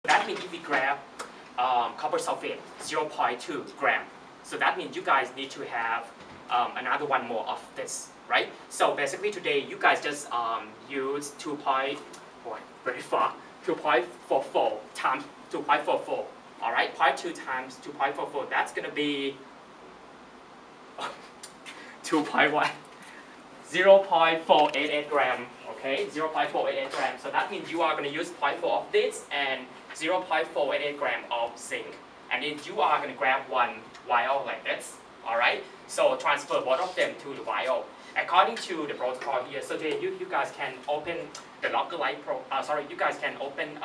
that means if we grab copper sulfate, 0.2 gram. So that means you guys need to have another one more of this, right? So basically today you guys just use 2.44 times 2.44. All right, 0.2 times 2.44. That's gonna be 2.1. 0.488 gram, okay, 0.488 gram. So that means you are going to use 0.4 of this and 0.488 gram of zinc. And then you are going to grab one vial like this, all right? So transfer both of them to the vial. According to the protocol here, so you guys can open the Loggerlight Pro, you guys can open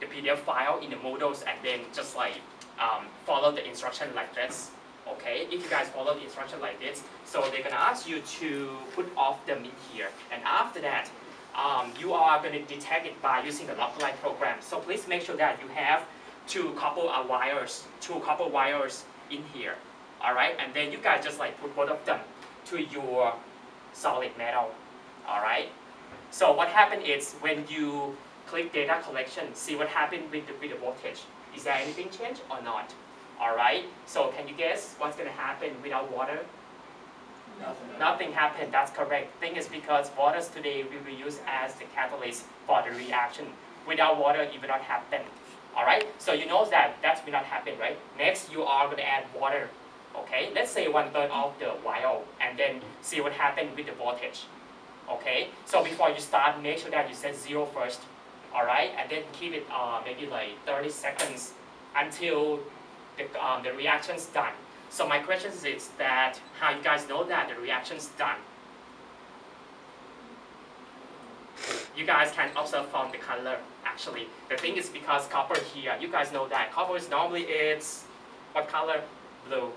the PDF file in the Moodles and then just like follow the instruction like this. Okay, if you guys follow the instruction like this, so they're gonna ask you to put off them in here, and after that, you are gonna detect it by using the Loggerlight program. So please make sure that you have two copper wires in here. All right, and then you guys just like put both of them to your solid metal. All right. So what happened is when you click data collection, see what happened with the voltage. Is there anything changed or not? All right, so can you guess what's going to happen without water? Nothing happened, that's correct. Thing is because water today we will use as the catalyst for the reaction. Without water, it will not happen. All right, so you know that will not happen, right? Next, you are going to add water. Okay, let's say 1/3 of the vial and then see what happened with the voltage. Okay, so before you start, make sure that you set 0 first. All right, and then keep it maybe like 30 seconds until the reaction's done. So my question is that how you guys know that the reaction's done? You guys can observe from the color actually. The thing is because copper here, you guys know that copper is normally it's what color? Blue.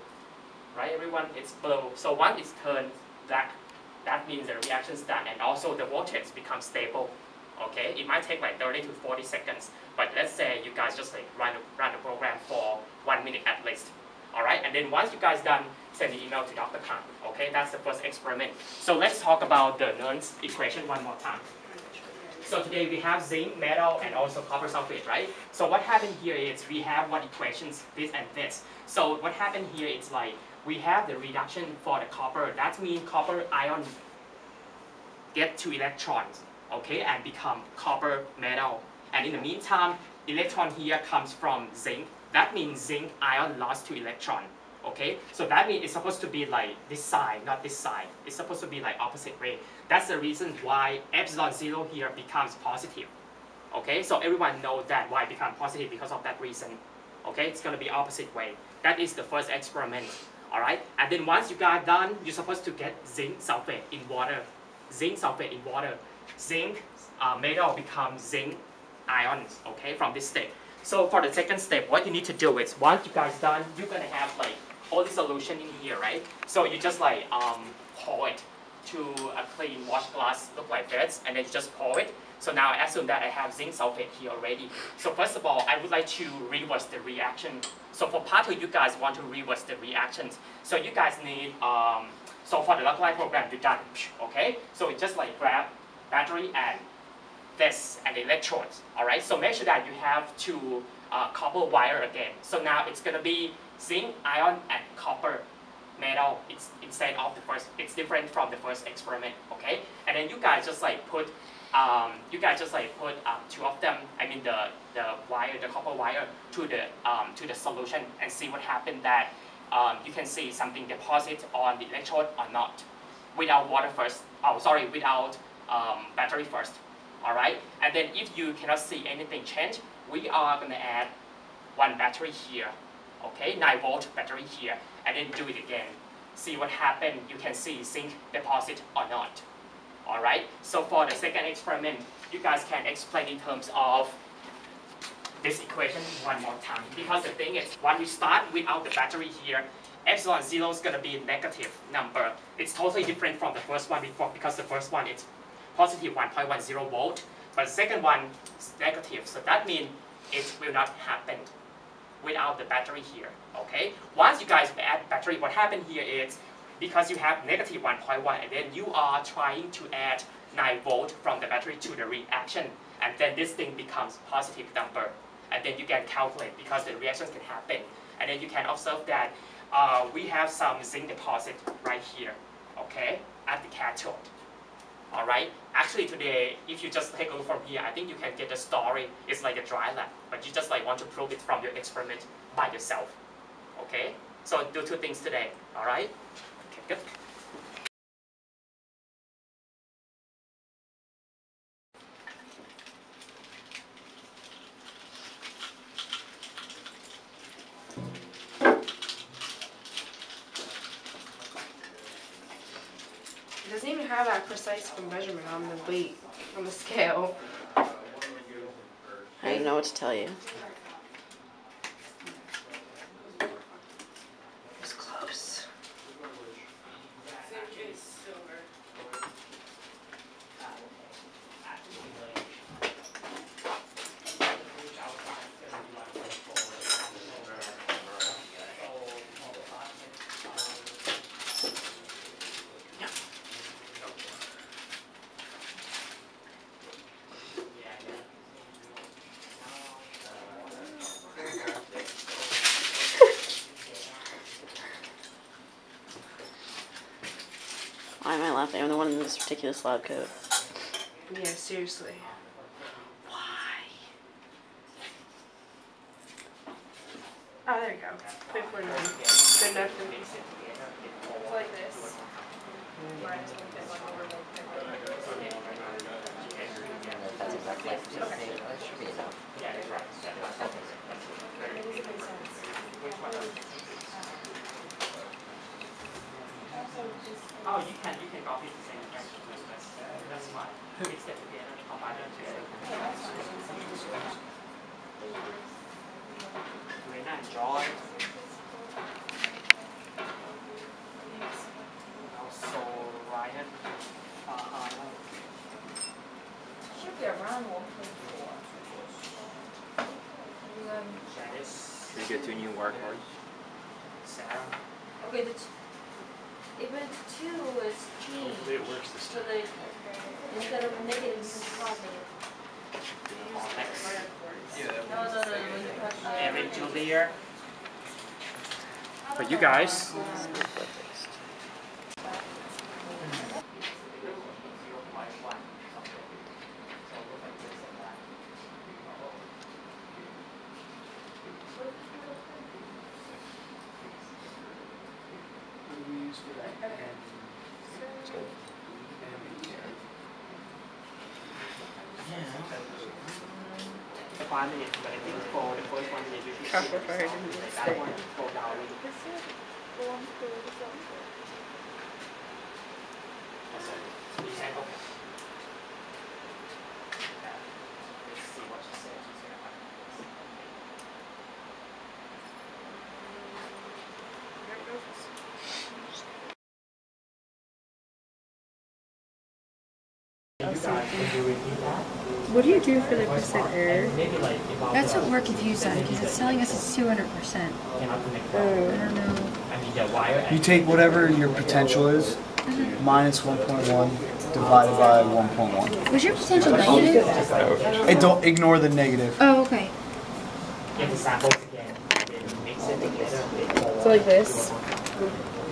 Right everyone? It's blue. So once it's turned black, that means the reaction's done and also the voltage becomes stable. Okay, it might take like 30 to 40 seconds, but let's say you guys just like run the program for 1 minute at least. All right, and then once you guys done, send the email to Dr. Khan. Okay, that's the first experiment. So let's talk about the Nernst equation one more time. So today we have zinc, metal, and also copper sulfate, right? So what happened here is we have one equations, this and this. So what happened here is like we have the reduction for the copper. That means copper ion get 2 electrons. Okay, and become copper metal. And in the meantime, electron here comes from zinc. That means zinc ion lost 2 electron. Okay, so that means it's supposed to be like this side, not this side. It's supposed to be like opposite way. That's the reason why epsilon 0 here becomes positive. Okay, so everyone knows that why it becomes positive because of that reason. Okay, it's gonna be opposite way. That is the first experiment. All right, and then once you got done, you're supposed to get zinc sulfate in water. Zinc sulfate in water. Zinc metal becomes zinc ions, okay, from this step. So for the second step, what you need to do is once you guys done, you're gonna have like all the solution in here, right? So you just like pour it to a clean wash glass, look like this, and then you just pour it. So now I assume that I have zinc sulfate here already. So first of all, I would like to reverse the reaction. So for part 2, you guys want to reverse the reactions. So you guys need so for the Loggerlight program, you're done, okay? So you just like grab battery and this and the electrodes. All right, so make sure that you have 2 copper wire again. So now it's gonna be zinc ion and copper metal. It's instead of the first. It's different from the first experiment. Okay, and then you guys just like put 2 of them. I mean the wire, the copper wire to the solution and see what happened. That you can see something deposit on the electrode or not. Without water first. Oh, sorry, without battery first. All right, and then if you cannot see anything change, we are gonna add 1 battery here. Okay, 9-volt battery here, and then do it again. See what happened. You can see zinc deposit or not. All right. So for the second experiment, you guys can explain in terms of this equation one more time. Because the thing is, when you start without the battery here, epsilon 0 is gonna be a negative number. It's totally different from the first one before because the first one it's positive 1.10 volt, but the second one is negative. So that means it will not happen without the battery here. Okay. Once you guys add battery, what happened here is because you have negative 1.1 and then you are trying to add 9 volt from the battery to the reaction, and then this thing becomes positive number. And then you can calculate because the reactions can happen. And then you can observe that we have some zinc deposit right here, okay, at the cathode. All right. Actually, today, if you just take a look from here, I think you can get the story. It's like a dry lab, but you just like want to prove it from your experiment by yourself. Okay. So do 2 things today. All right. Okay. Good. It doesn't even have that precise of a measurement on the weight, on the scale. I don't know what to tell you. It's close. Why am I laughing? I'm the one in this ridiculous lab coat. Yeah, seriously. Why? Oh, there you go. 0.49. Good enough for me. It's like this. Minus 1.1 over 1.1. That's exactly it. That should be enough. Oh, you can copy the same expression. That's fine. Mix them together, combine them together. Very nice, Joy. Also, Ryan. Should be around 1.4. Janice. Should we get 2 new workhorses? Sarah. Okay, even 2 is changed. Hopefully it works this So time. instead of negative, it's positive. No. Eric, Julia. But you guys. But I think for the first one, they usually Copper fired in the that one go down. You said okay. Let's see what she said. What do you do for the percent error? That's what we're confused on because it's telling us it's 200%. I don't know. You take whatever your potential is, minus 1.1, divided by 1.1. Was your potential negative? And don't ignore the negative. Oh, okay. So like this.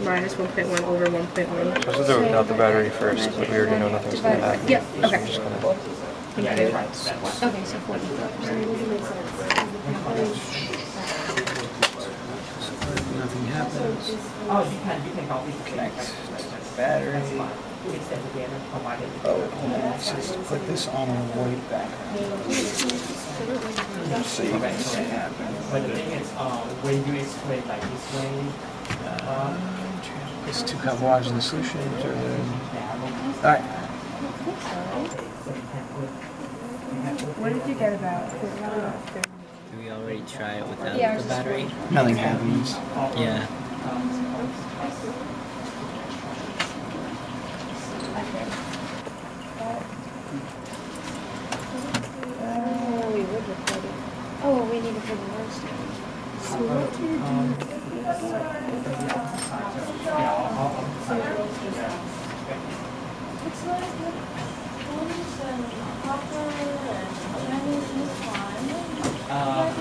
Minus 1.1 over 1.1. Let's do it without the battery first, but we already know nothing's going to happen. Yep, okay. It's just gonna... Okay, so 40%. Nothing happens. Oh, you can copy the Connect battery. Oh, hold on. It says to put this on a white background. So you can see it happen. But the thing is, when you explain like this way, It's 2 carbohydrates in the solution. Alright. What did you get about? Do we already try it without Yeah, the battery? Nothing happens. Yeah. Oh, we need to put the notes down. So what do you do? and copper and Chinese is fine.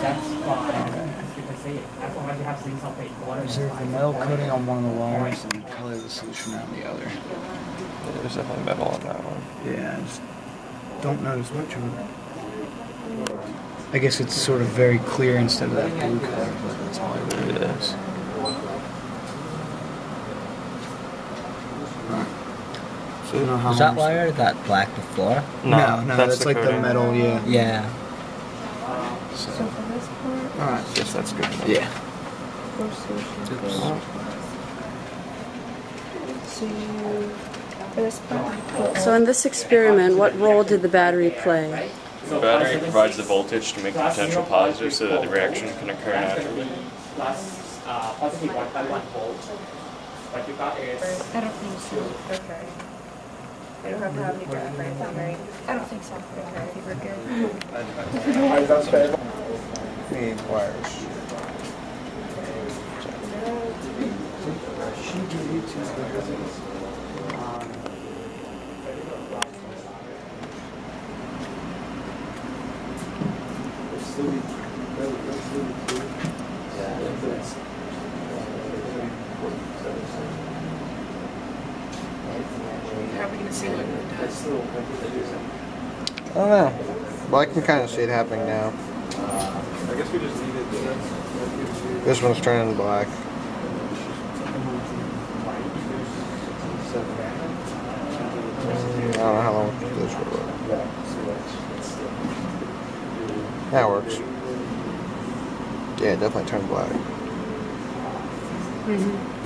That's fine. You can see it. As long as you have zinc sulfate, water is Reserve the fine. metal coating on one of the walls and color the solution on the other. Yeah, there's definitely metal on that one. Yeah, I just don't notice much of it. I guess it's sort of very clear instead of that blue color, but that's all it really is. So you know how Was that long- wire that black before? No, that's the like the coating. metal, yeah. Yeah. So, So for this part, alright. Yes, that's good. Yeah. force solution Oops. goes. So you, for this part. So in this experiment, what role did the battery play? The battery provides the voltage to make the potential positive so that the reaction can occur naturally. Plus positive 1.1 volt. What you got is I don't think so. Okay. I don't have to have any graphite then, right? I don't think so. Okay, I think we're good. Need wires. How are we gonna see what it does? I don't know. Well, I can kind of see it happening now. This one's turning black. I don't know how long this will work. That works. Yeah, it definitely turned black. Mm-hmm.